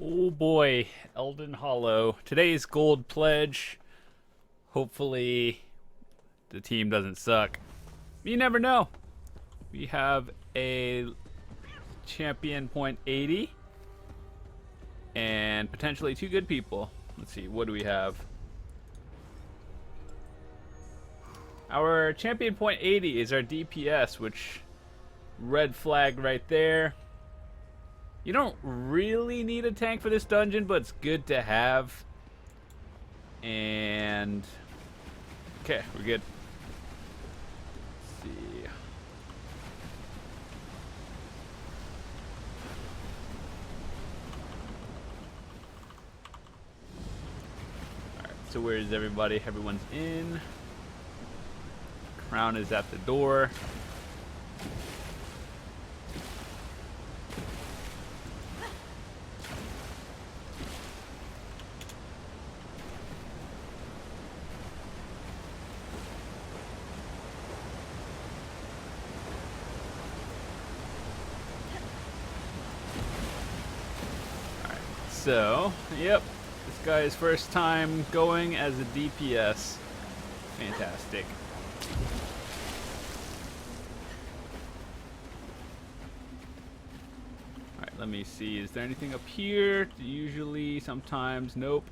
Oh boy, Elden Hollow. Today's gold pledge. Hopefully, the team doesn't suck. You never know. We have a champion point 80 and potentially two good people. Let's see, what do we have? Our champion point 80 is our DPS, which red flag right there. You don't really need a tank for this dungeon, but it's good to have. And okay, we're good. Let's see. Alright, so where is everybody? Everyone's in. Crown is at the door. So, yep, this guy's first time going as a DPS. Fantastic. Alright, let me see. Is there anything up here? Usually, sometimes, nope.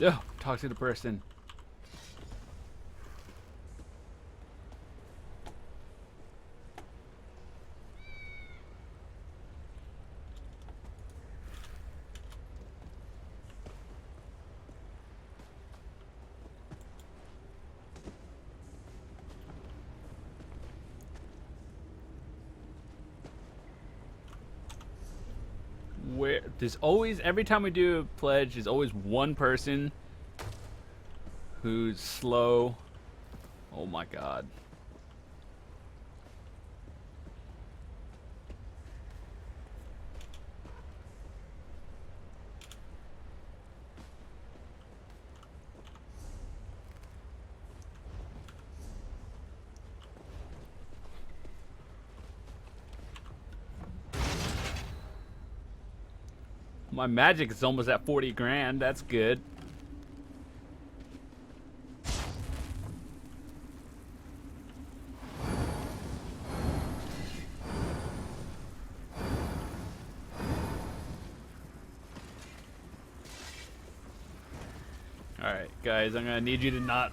Oh, talk to the person. Where there's always, every time we do a pledge, there's always one person who's slow. Oh my god. My magic is almost at 40 grand. That's good. Alright, guys, I'm gonna need you to not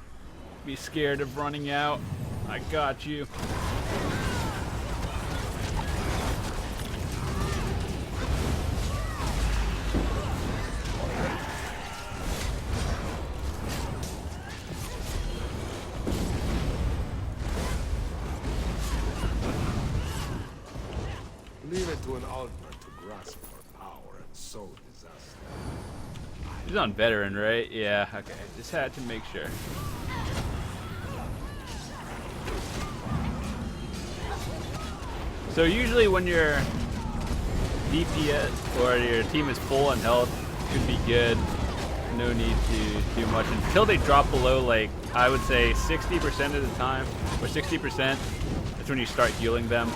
be scared of running out. I got you. Leave it to an altar to grasp for power and sow disaster. He's on veteran, right? Yeah, okay. Just had to make sure. So usually when your DPS or your team is full on health, it could be good. No need to do much until they drop below, like, I would say 60% of the time, or 60%. That's when you start healing them.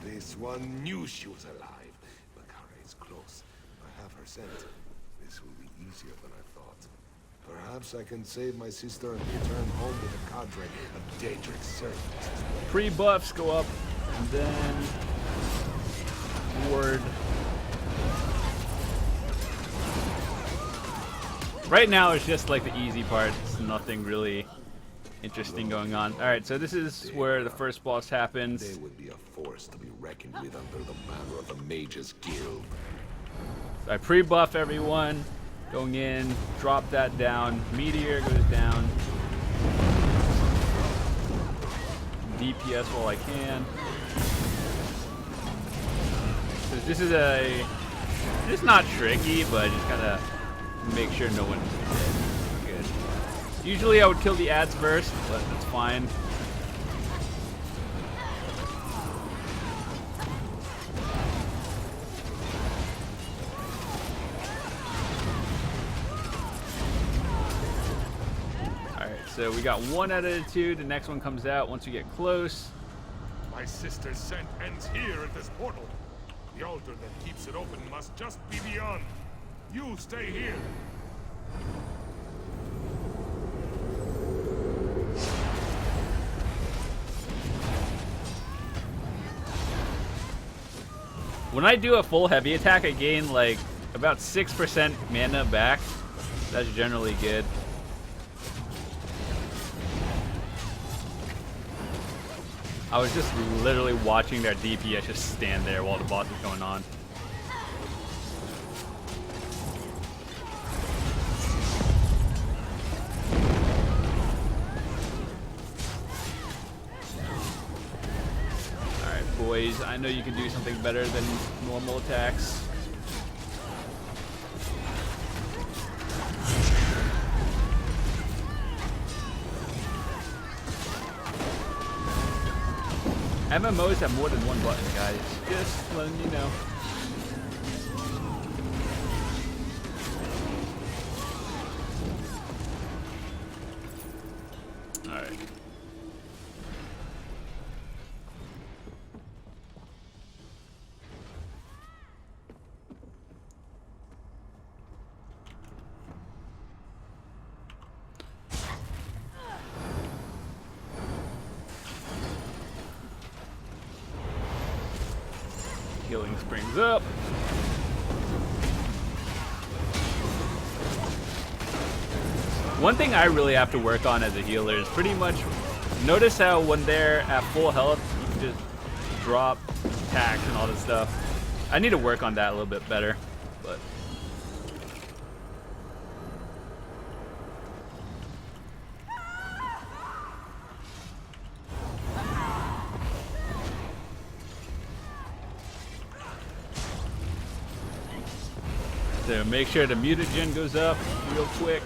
This one knew she was alive. Bakara is close. I have her scent. This will be easier than I thought. Perhaps I can save my sister and return home with a cadre of Daedric servants. Pre-buffs go up, and then ward. Right now it's just like the easy part. It's nothing really interesting going on. Alright, so this is where the first boss happens. They would be a force to be reckoned with under the banner of the Mages Guild. So I pre-buff everyone. Going in, drop that down. Meteor goes down. DPS while I can. So this is it's not tricky, but just kind of make sure no one's dead. Good. Usually I would kill the ads first, but that's fine. so we got one out of the two. The next one comes out once we get close. My sister's scent ends here at this portal. The altar that keeps it open must just be beyond. You stay here. When I do a full heavy attack, I gain like about 6% mana back. That's generally good. I was just literally watching their DPS just stand there while the boss is going on. Alright, boys, I know you can do something better than normal attacks. MMOs have more than one button, guys. Just letting you know. Alright. Healing springs up. One thing I really have to work on as a healer is pretty much notice how when they're at full health, you can just drop attacks and all this stuff. I need to work on that a little bit better, but so make sure the mutagen goes up real quick.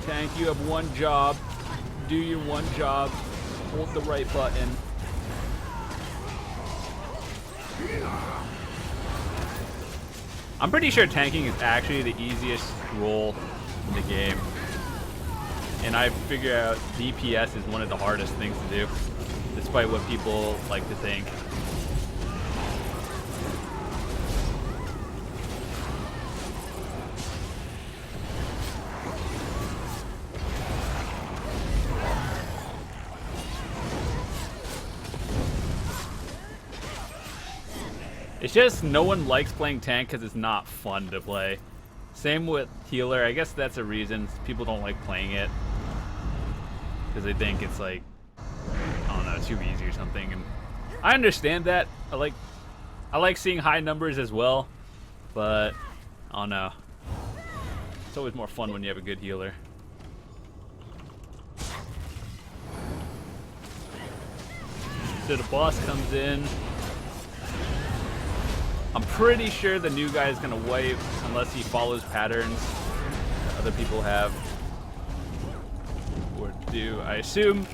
Tank, you have one job. Do your one job. Hold the right button. I'm pretty sure tanking is actually the easiest role in the game. And I figure out DPS is one of the hardest things to do, despite what people like to think. It's just no one likes playing tank because it's not fun to play. Same with healer. I guess that's a reason people don't like playing it, because they think it's like, I don't know, too easy or something. And I understand that. I like seeing high numbers as well, but I don't know. It's always more fun when you have a good healer. So the boss comes in. I'm pretty sure the new guy is gonna wipe unless he follows patterns that other people have or do, I assume.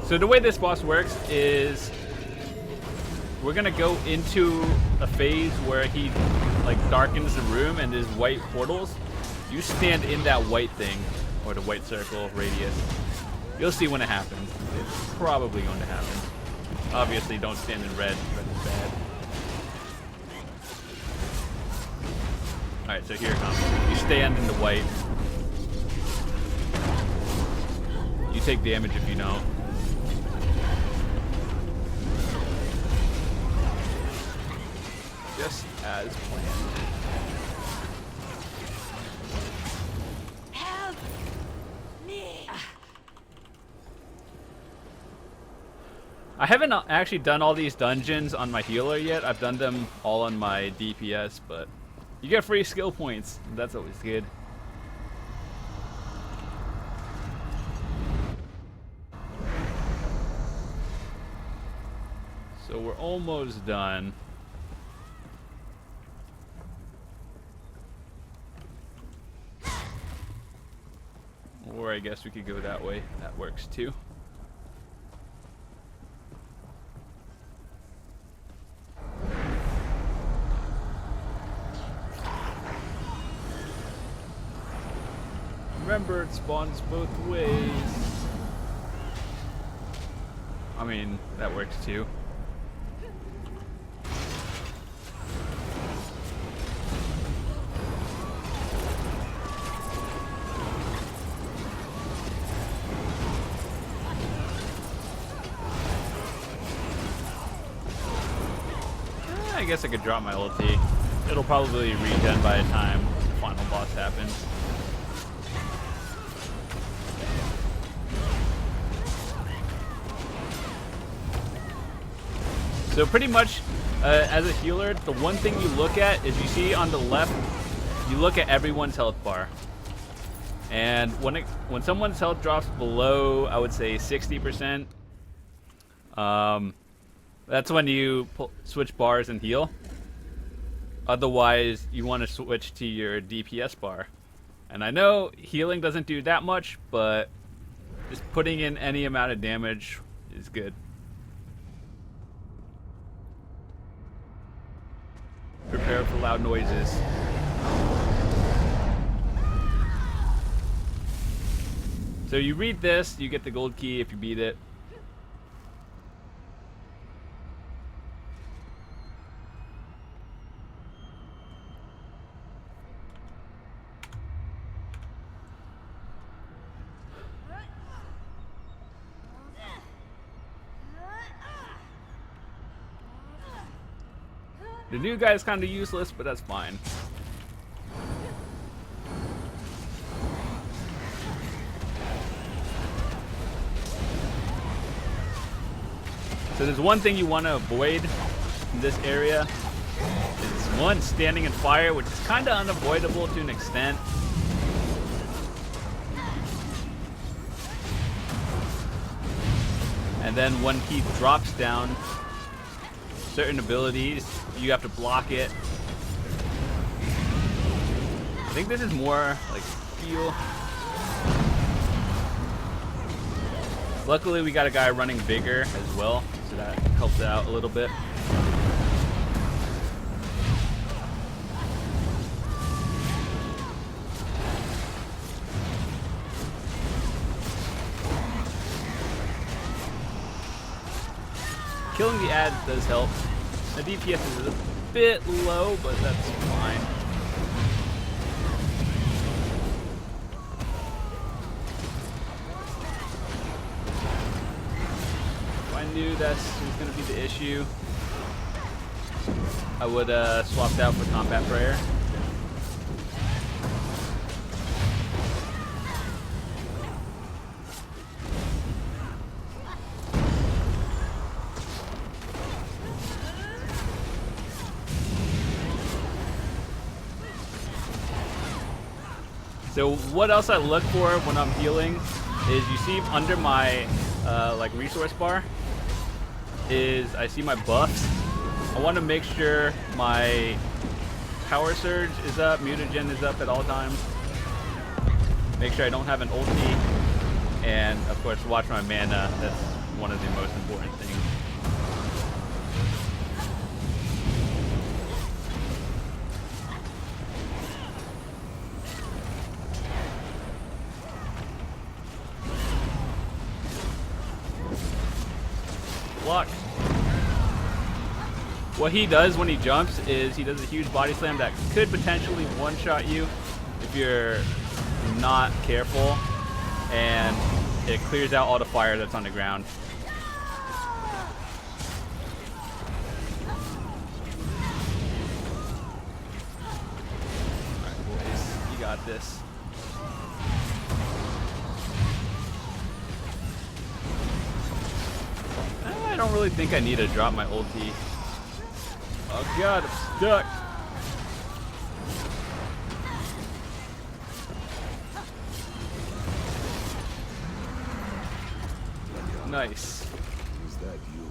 So the way this boss works is we're gonna go into a phase where he like darkens the room and there's white portals. You stand in that white thing, or the white circle radius. You'll see when it happens. It's probably going to happen. Obviously, don't stand in red. Red is bad. Alright, so here it comes. You stand in the white. You take damage if you don't. Just as planned. Help me! I haven't actually done all these dungeons on my healer yet. I've done them all on my DPS, but you get free skill points. That's always good. So we're almost done. Or I guess we could go that way. That works too. remember, it spawns both ways. I mean, that works too. I guess I could drop my ulti. It'll probably regen by the time the final boss happens. So pretty much, as a healer, the one thing you look at is you see on the left, you look at everyone's health bar. And when someone's health drops below, I would say 60%, that's when you switch bars and heal. Otherwise, you want to switch to your DPS bar. And I know healing doesn't do that much, but just putting in any amount of damage is good. Prepare for loud noises. So you read this, you get the gold key if you beat it. The new guy is kind of useless, but that's fine. So there's one thing you want to avoid in this area. Is one, standing in fire, which is kind of unavoidable to an extent. And then when he drops down certain abilities, you have to block it. I think this is more like heal. Luckily we got a guy running bigger as well, so that helps out a little bit. Killing the ads does help. The DPS is a bit low, but that's fine. If I knew that was going to be the issue, I would swapped out for Combat Prayer. So what else I look for when I'm healing is you see under my like resource bar is I see my buffs. I want to make sure my power surge is up, mutagen is up at all times. Make sure I don't have an ulti, and of course watch my mana. That's one of the most important things. Block. What he does when he jumps is he does a huge body slam that could potentially one-shot you if you're not careful, and it clears out all the fire that's on the ground. Alright boys, you got this. I don't really think I need to drop my ulti. Oh god, I'm stuck. Nice. Is that you?